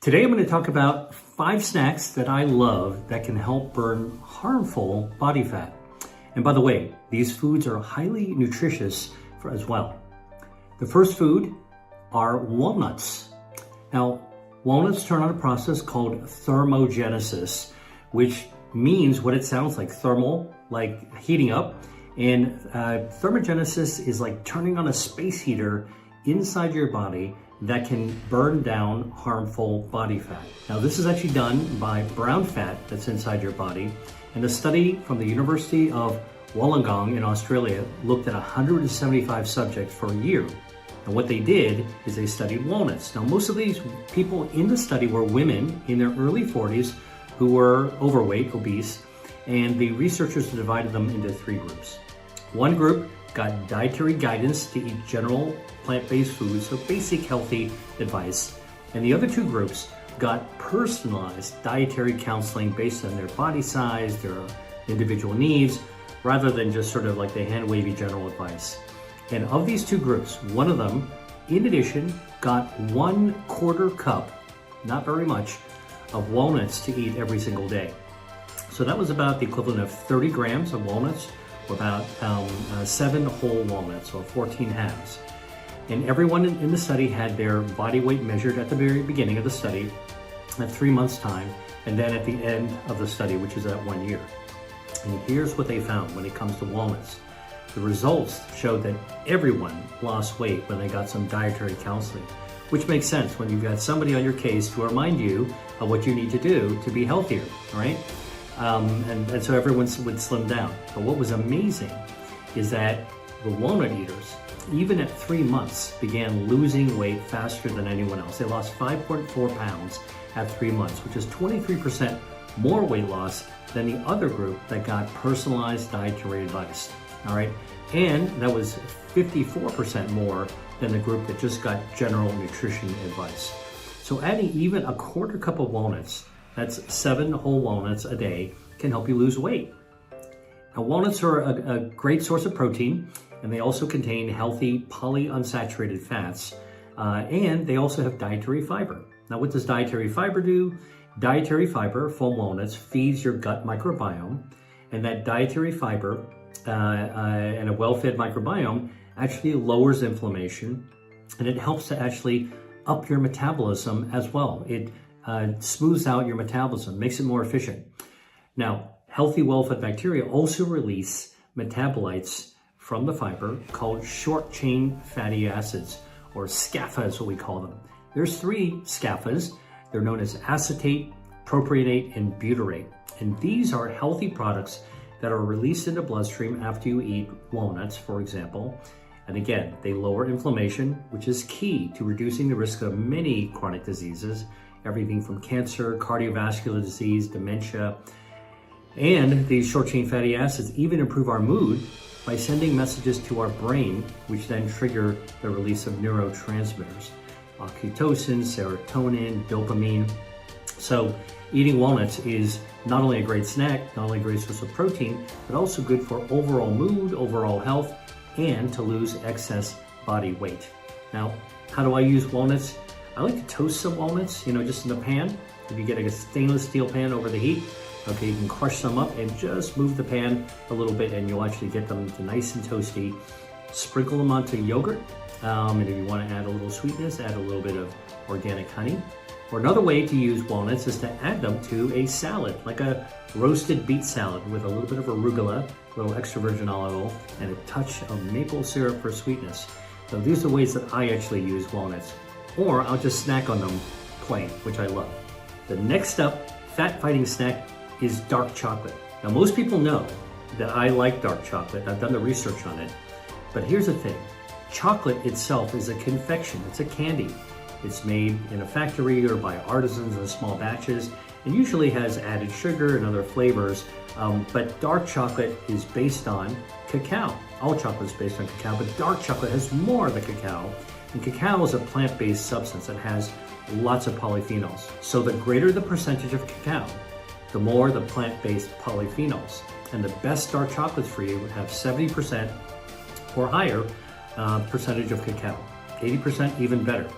Today I'm going to talk about 5 snacks that I love that can help burn harmful body fat. And by the way, these foods are highly nutritious as well. The first food are walnuts. Now, walnuts turn on a process called thermogenesis, which means what it sounds like, thermal, like heating up. And thermogenesis is like turning on a space heater inside your body that can burn down harmful body fat. Now, this is actually done by brown fat that's inside your body. And a study from the University of Wollongong in Australia looked at 175 subjects for a year. And what they did is they studied walnuts. Now, most of these people in the study were women in their early 40s who were overweight, obese, and the researchers divided them into 3 groups. One group got dietary guidance to eat general plant-based foods, so basic healthy advice. And the other 2 groups got personalized dietary counseling based on their body size, their individual needs, rather than just sort of like the hand-wavy general advice. And of these 2 groups, one of them, in addition, got 1/4 cup, not very much, of walnuts to eat every single day. So that was about the equivalent of 30 grams of walnuts, or about 7 whole walnuts, or 14 halves. And everyone in the study had their body weight measured at the very beginning of the study at 3 months' time, and then at the end of the study, which is at 1 year. And here's what they found when it comes to walnuts. The results showed that everyone lost weight when they got some dietary counseling, which makes sense when you've got somebody on your case to remind you of what you need to do to be healthier, right? And so everyone would slim down. But what was amazing is that the walnut eaters, even at 3 months, began losing weight faster than anyone else. They lost 5.4 pounds at 3 months, which is 23% more weight loss than the other group that got personalized dietary advice. All right, and that was 54% more than the group that just got general nutrition advice. So adding even 1/4 cup of walnuts, that's 7 whole walnuts a day, can help you lose weight. Now, walnuts are a great source of protein, and they also contain healthy polyunsaturated fats, and they also have dietary fiber. Now, what does dietary fiber do? Dietary fiber from walnuts feeds your gut microbiome, and that dietary fiber and a well-fed microbiome actually lowers inflammation, and it helps to actually up your metabolism as well. It smooths out your metabolism, makes it more efficient. Now, healthy, well-fed bacteria also release metabolites from the fiber called short-chain fatty acids, or SCAFA is what we call them. There's 3 SCAFAs. They're known as acetate, propionate, and butyrate. And these are healthy products that are released into bloodstream after you eat walnuts, for example. And again, they lower inflammation, which is key to reducing the risk of many chronic diseases, everything from cancer, cardiovascular disease, dementia. And these short-chain fatty acids even improve our mood by sending messages to our brain, which then trigger the release of neurotransmitters, oxytocin, serotonin, dopamine. So eating walnuts is not only a great snack, not only a great source of protein, but also good for overall mood, overall health, and to lose excess body weight. Now, how do I use walnuts? I like to toast some walnuts, just in the pan. If you get a stainless steel pan over the heat, okay, you can crush some up and just move the pan a little bit and you'll actually get them nice and toasty. Sprinkle them onto yogurt, and if you want to add a little sweetness, add a little bit of organic honey. Or another way to use walnuts is to add them to a salad, like a roasted beet salad with a little bit of arugula, a little extra virgin olive oil, and a touch of maple syrup for sweetness. So these are ways that I actually use walnuts. Or I'll just snack on them plain, which I love. The next up, fat-fighting snack, is dark chocolate. Now, most people know that I like dark chocolate. I've done the research on it. But here's the thing. Chocolate itself is a confection. It's a candy. It's made in a factory or by artisans in small batches, and usually has added sugar and other flavors. But dark chocolate is based on cacao. All chocolate is based on cacao, but dark chocolate has more of the cacao. And cacao is a plant-based substance that has lots of polyphenols. So the greater the percentage of cacao, the more the plant-based polyphenols. And the best dark chocolates for you have 70% or higher percentage of cacao, 80% even better.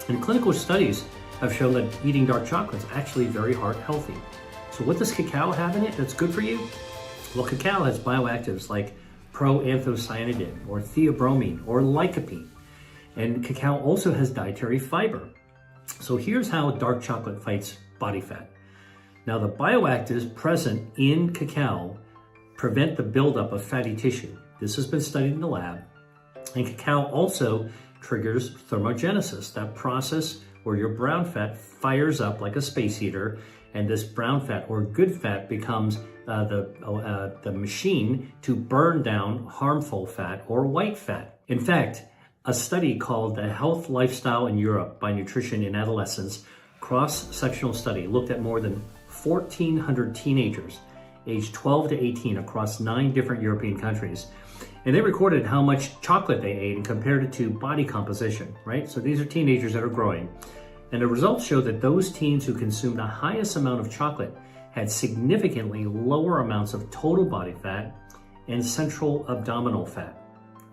And clinical studies have shown that eating dark chocolate is actually very heart healthy. So what does cacao have in it that's good for you? Well, cacao has bioactives like proanthocyanidin or theobromine or lycopene. And cacao also has dietary fiber. So here's how dark chocolate fights body fat. Now, the bioactives present in cacao prevent the buildup of fatty tissue. This has been studied in the lab. And cacao also triggers thermogenesis, that process where your brown fat fires up like a space heater, and this brown fat or good fat becomes the machine to burn down harmful fat or white fat. In fact, a study called the Health Lifestyle in Europe by Nutrition in Adolescents cross-sectional study looked at more than 1,400 teenagers aged 12 to 18 across 9 different European countries. And they recorded how much chocolate they ate and compared it to body composition, right? So these are teenagers that are growing. And the results show that those teens who consumed the highest amount of chocolate had significantly lower amounts of total body fat and central abdominal fat.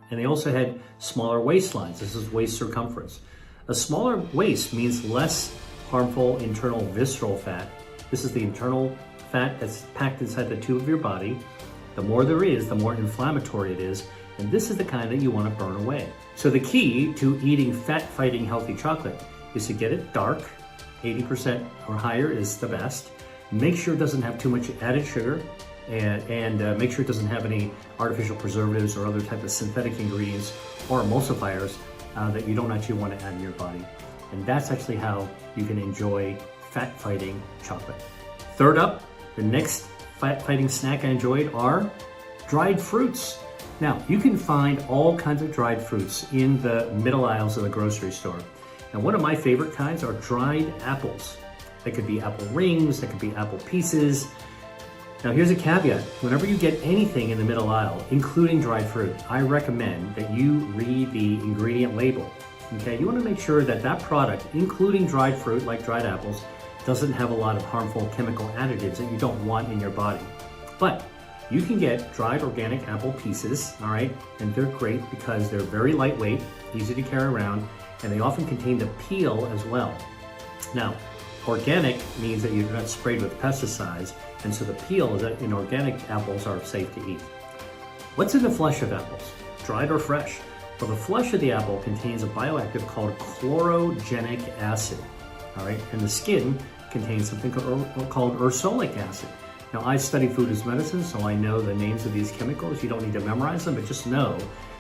And they also had smaller waistlines. This is waist circumference. A smaller waist means less harmful internal visceral fat. This is the internal fat that's packed inside the tube of your body. The more there is, the more inflammatory it is. And this is the kind that you want to burn away. So the key to eating fat-fighting healthy chocolate is to get it dark. 80% or higher is the best. Make sure it doesn't have too much added sugar, and make sure it doesn't have any artificial preservatives or other type of synthetic ingredients or emulsifiers that you don't actually want to add in your body. And that's actually how you can enjoy fat-fighting chocolate. Third up, the next fat-fighting snack I enjoyed are dried fruits. Now, you can find all kinds of dried fruits in the middle aisles of the grocery store. And one of my favorite kinds are dried apples. That could be apple rings, that could be apple pieces. Now here's a caveat. Whenever you get anything in the middle aisle, including dried fruit, I recommend that you read the ingredient label. Okay, you want to make sure that that product, including dried fruit like dried apples, doesn't have a lot of harmful chemical additives that you don't want in your body. But you can get dried organic apple pieces, all right? And they're great because they're very lightweight, easy to carry around, and they often contain the peel as well. Now, organic means that you're not sprayed with pesticides, and so the peel in organic apples are safe to eat. What's in the flesh of apples, dried or fresh? Well, the flesh of the apple contains a bioactive called chlorogenic acid, all right? And the skin contains something called ursolic acid. Now, I study food as medicine, so I know the names of these chemicals. You don't need to memorize them, but just know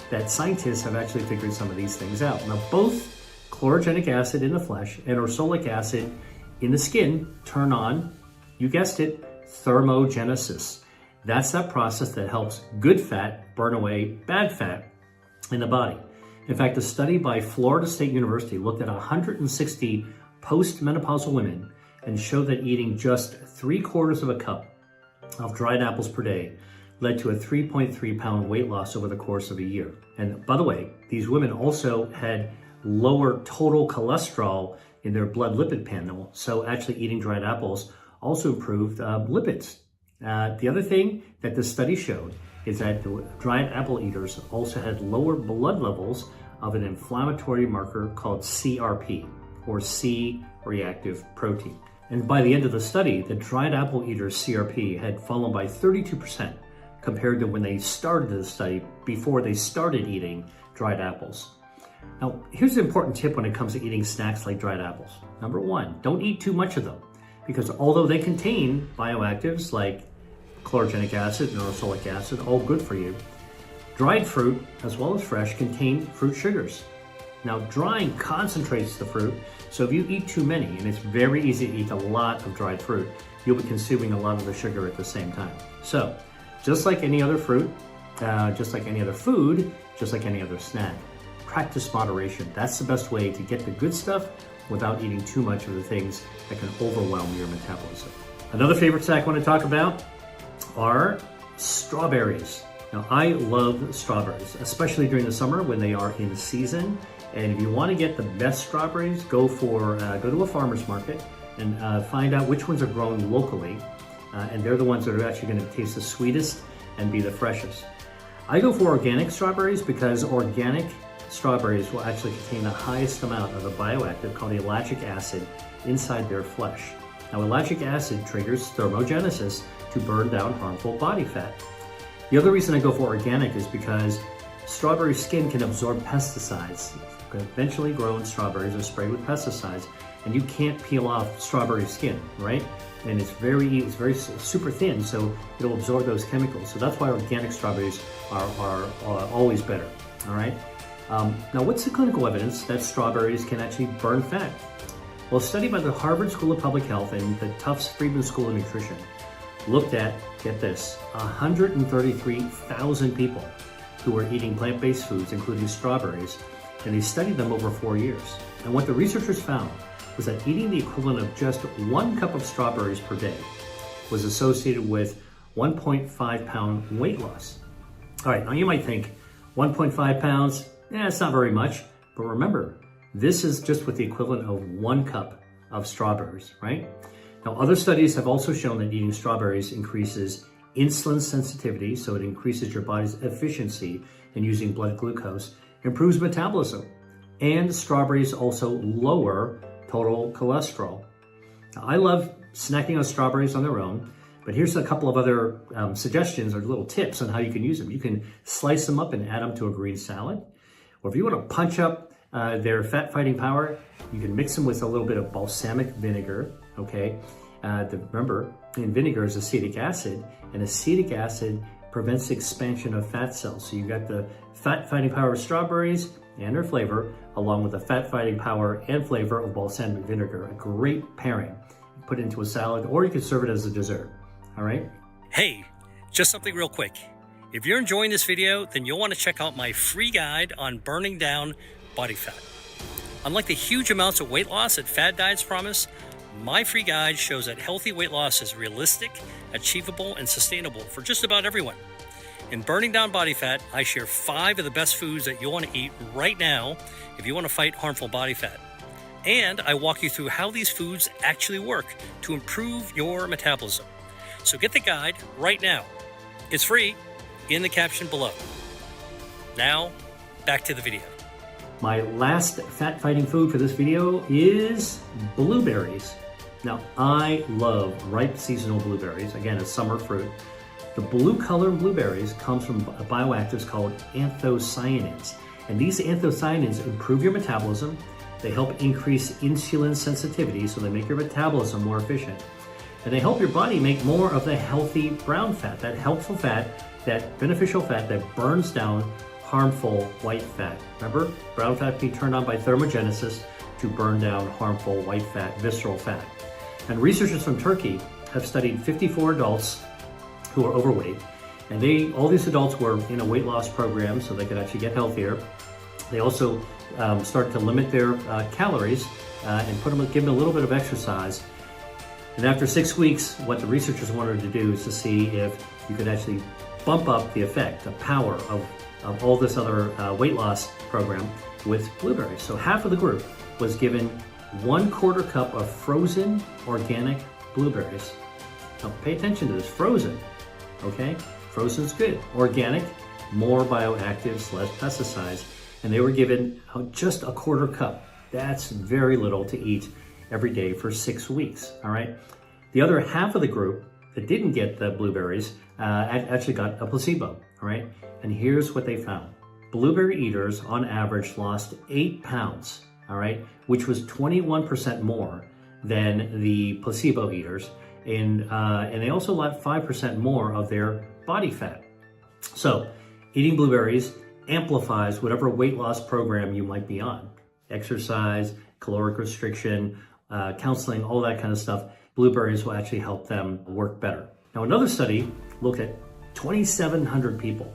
that scientists have actually figured some of these things out. Now, both chlorogenic acid in the flesh and ursolic acid in the skin turn on, you guessed it, thermogenesis. That's that process that helps good fat burn away bad fat in the body. In fact, a study by Florida State University looked at 160 postmenopausal women and showed that eating just 3/4 of a cup of dried apples per day led to a 3.3-pound weight loss over the course of a year. And by the way, these women also had lower total cholesterol in their blood lipid panel, so actually eating dried apples also improved lipids. The other thing that this study showed is that the dried apple eaters also had lower blood levels of an inflammatory marker called CRP, or C-reactive protein. And by the end of the study, the dried apple eaters' CRP had fallen by 32% compared to when they started the study, before they started eating dried apples. Now, here's an important tip when it comes to eating snacks like dried apples. Number one, don't eat too much of them, because although they contain bioactives like chlorogenic acid and ursolic acid, all good for you, dried fruit, as well as fresh, contain fruit sugars. Now, drying concentrates the fruit, so if you eat too many, and it's very easy to eat a lot of dried fruit, you'll be consuming a lot of the sugar at the same time. So, just like any other fruit, just like any other food, just like any other snack, practice moderation. That's the best way to get the good stuff without eating too much of the things that can overwhelm your metabolism. Another favorite snack I want to talk about are strawberries. Now, I love strawberries, especially during the summer when they are in season. And if you want to get the best strawberries, go to a farmer's market and find out which ones are grown locally. And they're the ones that are actually going to taste the sweetest and be the freshest. I go for organic strawberries because organic strawberries will actually contain the highest amount of a bioactive called ellagic acid. inside their flesh. Now, ellagic acid triggers thermogenesis to burn down harmful body fat. The other reason I go for organic is because strawberry skin can absorb pesticides. Conventionally grown strawberries are sprayed with pesticides, and you can't peel off strawberry skin, right? And it's very super thin, so it'll absorb those chemicals. So that's why organic strawberries are always better, all right? Now, what's the clinical evidence that strawberries can actually burn fat? Well, a study by the Harvard School of Public Health and the Tufts Friedman School of Nutrition looked at, get this, 133,000 people who were eating plant-based foods, including strawberries, and they studied them over 4 years. And what the researchers found was that eating the equivalent of just 1 cup of strawberries per day was associated with 1.5 pound weight loss. All right, now you might think 1.5 pounds, it's not very much, but remember, this is just with the equivalent of 1 cup of strawberries, right? Now, other studies have also shown that eating strawberries increases insulin sensitivity, so it increases your body's efficiency in using blood glucose, improves metabolism, and strawberries also lower total cholesterol. Now, I love snacking on strawberries on their own, but here's a couple of other suggestions or little tips on how you can use them. You can slice them up and add them to a green salad, or if you want to punch up their fat-fighting power, you can mix them with a little bit of balsamic vinegar, okay? Remember, in vinegar is acetic acid, and acetic acid prevents the expansion of fat cells. So you've got the fat-fighting power of strawberries and their flavor, along with the fat-fighting power and flavor of balsamic vinegar. A great pairing. Put it into a salad, or you can serve it as a dessert, all right? Hey, just something real quick. If you're enjoying this video, then you'll want to check out my free guide on burning down body fat. Unlike the huge amounts of weight loss that fad diets promise, my free guide shows that healthy weight loss is realistic, achievable, and sustainable for just about everyone. In Burning Down Body Fat, I share 5 of the best foods that you'll want to eat right now if you want to fight harmful body fat. And I walk you through how these foods actually work to improve your metabolism. So get the guide right now. It's free in the caption below. Now, back to the video. My last fat-fighting food for this video is blueberries. Now, I love ripe seasonal blueberries. Again, it's summer fruit. The blue color blueberries comes from bioactives called anthocyanins. And these anthocyanins improve your metabolism. They help increase insulin sensitivity, so they make your metabolism more efficient. And they help your body make more of the healthy brown fat, that helpful fat, that beneficial fat that burns down harmful white fat. Remember, brown fat can be turned on by thermogenesis to burn down harmful white fat, visceral fat. And researchers from Turkey have studied 54 adults who are overweight, and all these adults were in a weight loss program so they could actually get healthier. They also started to limit their calories and give them a little bit of exercise. And after 6 weeks, what the researchers wanted to do is to see if you could actually bump up the effect, the power of all this other weight loss program with blueberries. So half of the group was given 1/4 cup of frozen organic blueberries. Now pay attention to this, frozen, okay? Frozen's good. Organic, more bioactives, less pesticides. And they were given just 1/4 cup. That's very little to eat every day for 6 weeks, all right? The other half of the group that didn't get the blueberries actually got a placebo, all right? And here's what they found. Blueberry eaters on average lost 8 pounds, all right? Which was 21% more than the placebo eaters. And they also lost 5% more of their body fat. So eating blueberries amplifies whatever weight loss program you might be on. Exercise, caloric restriction, counseling, all that kind of stuff. Blueberries will actually help them work better. Now, another study looked at 2,700 people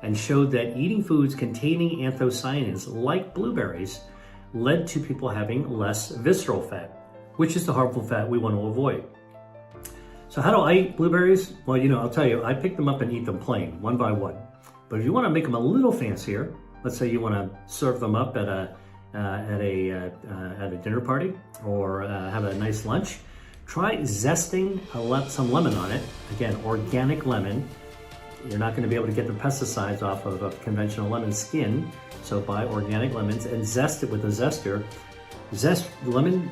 and showed that eating foods containing anthocyanins like blueberries led to people having less visceral fat, which is the harmful fat we want to avoid. So how do I eat blueberries? Well, I'll tell you, I pick them up and eat them plain, one by one. But if you want to make them a little fancier, let's say you want to serve them up at a dinner party or have a nice lunch, try zesting some lemon on it. Again, organic lemon. You're not going to be able to get the pesticides off of a conventional lemon skin, so buy organic lemons and zest it with a zester. Zest lemon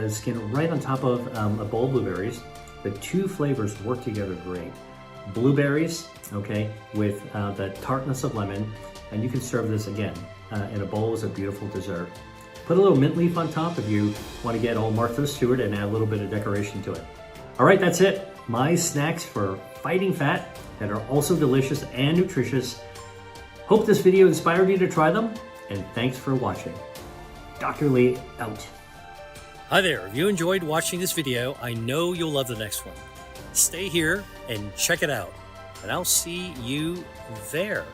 skin right on top of a bowl of blueberries. The two flavors work together great. Blueberries, okay, with the tartness of lemon, and you can serve this again in a bowl as a beautiful dessert. Put a little mint leaf on top if you want to get all Martha Stewart and add a little bit of decoration to it. All right, that's it. My snacks for fighting fat that are also delicious and nutritious. Hope this video inspired you to try them, and thanks for watching. Dr. Lee out. Hi there, if you enjoyed watching this video, I know you'll love the next one. Stay here and check it out, and I'll see you there.